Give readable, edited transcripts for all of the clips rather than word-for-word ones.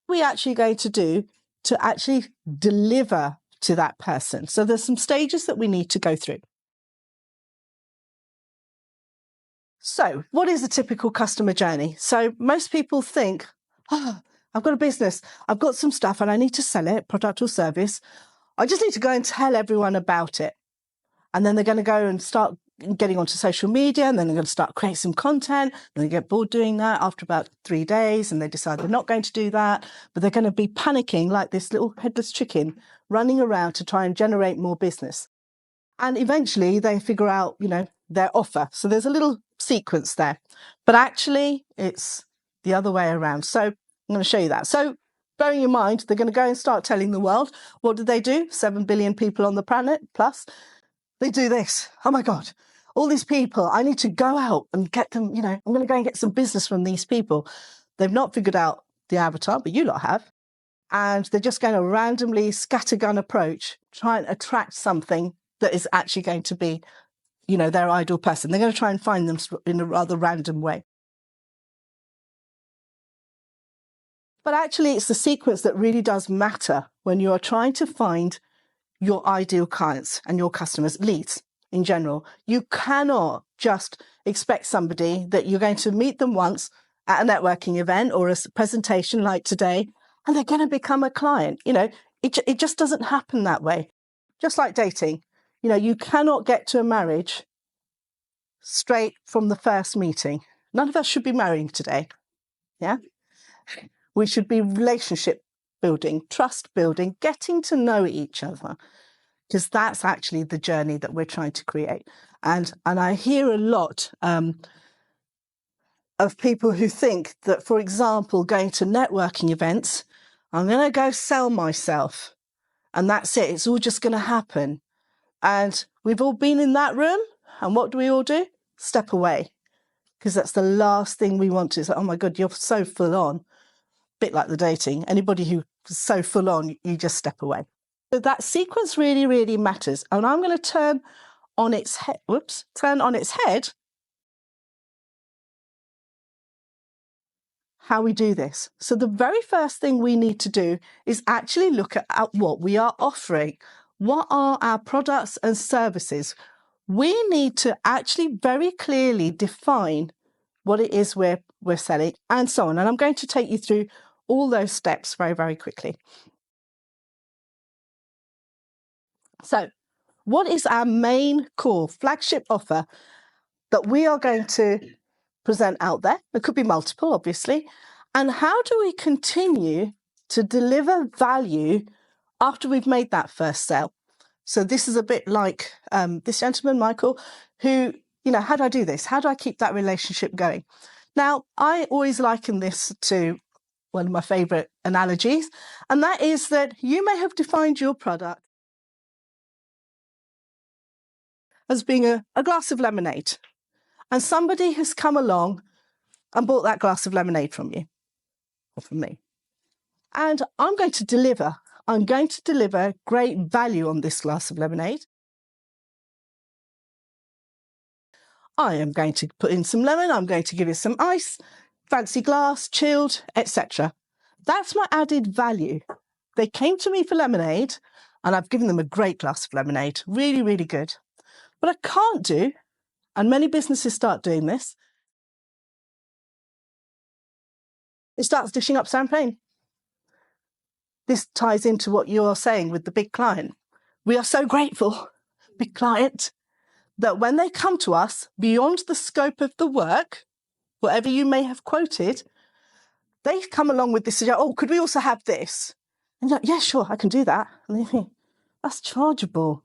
we actually going to do to actually deliver to that person? So there's some stages that we need to go through. So what is a typical customer journey? So most people think, oh, I've got a business, I've got some stuff and I need to sell it, product or service. I just need to go and tell everyone about it. And then they're going to go and start getting onto social media, and then they're going to start creating some content. And they get bored doing that after about 3 days, and they decide they're not going to do that. But they're going to be panicking like this little headless chicken, running around to try and generate more business. And eventually they figure out, their offer. So there's a little sequence there. But actually, it's the other way around. So I'm going to show you that. So bearing in mind, they're going to go and start telling the world. What did they do? 7 billion people on the planet plus. They do this. Oh my God, all these people, I need to go out and get them, I'm going to go and get some business from these people. They've not figured out the avatar, but you lot have. And they're just going to randomly scattergun approach, try and attract something that is actually going to be, their ideal person. They're going to try and find them in a rather random way. But actually, it's the sequence that really does matter when you are trying to find your ideal clients and your customers, leads in general. You cannot just expect somebody that you're going to meet them once at a networking event or a presentation like today, and they're going to become a client. It just doesn't happen that way. Just like dating, you cannot get to a marriage straight from the first meeting. None of us should be marrying today. Yeah. We should be relationship building, trust building, getting to know each other, because that's actually the journey that we're trying to create. And I hear a lot of people who think that, for example, going to networking events, I'm going to go sell myself and that's it. It's all just going to happen. And we've all been in that room. And what do we all do? Step away. Because that's the last thing we want to say, oh my God, you're so full on. Bit like the dating. Anybody who's so full on, you just step away. So that sequence really, really matters. And I'm going to turn on its head how we do this. So the very first thing we need to do is actually look at what we are offering. What are our products and services? We need to actually very clearly define what it is we're selling and so on. And I'm going to take you through all those steps very, very quickly. So what is our main core flagship offer that we are going to present out there? It could be multiple, obviously. And how do we continue to deliver value after we've made that first sale? So this is a bit like this gentleman, Michael, who, how do I do this? How do I keep that relationship going? Now, I always liken this to one of my favorite analogies, and that is that you may have defined your product as being a glass of lemonade, and somebody has come along and bought that glass of lemonade from you or from me. And I'm going to deliver great value on this glass of lemonade. I am going to put in some lemon, I'm going to give it some ice, fancy glass, chilled, etc. That's my added value. They came to me for lemonade and I've given them a great glass of lemonade. Really, really good. What I can't do, and many businesses start doing this, it starts dishing up champagne. This ties into what you're saying with the big client. We are so grateful, big client, that when they come to us beyond the scope of the work, whatever you may have quoted, they come along with this, oh, could we also have this? And you're like, yeah, sure, I can do that. And they think, that's chargeable.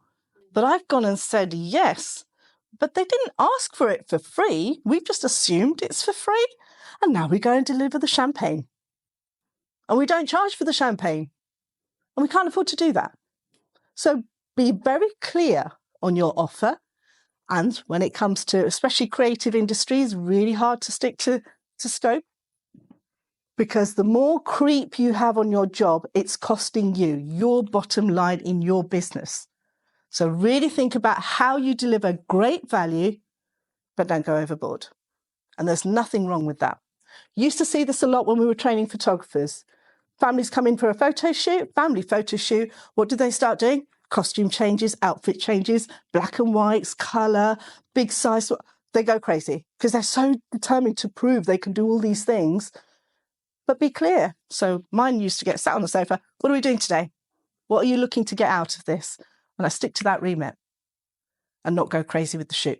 But I've gone and said yes, but they didn't ask for it for free. We've just assumed it's for free. And now we go and deliver the champagne. And we don't charge for the champagne. And we can't afford to do that. So be very clear on your offer. And when it comes to, especially creative industries, really hard to stick to scope. Because the more creep you have on your job, it's costing you, your bottom line in your business. So really think about how you deliver great value, but don't go overboard. And there's nothing wrong with that. Used to see this a lot when we were training photographers. Families come in for a photo shoot, family photo shoot. What do they start doing? Costume changes, outfit changes, black and whites, colour, big size. They go crazy because they're so determined to prove they can do all these things. But be clear. So mine used to get sat on the sofa. What are we doing today? What are you looking to get out of this? And I stick to that remit and not go crazy with the shoot.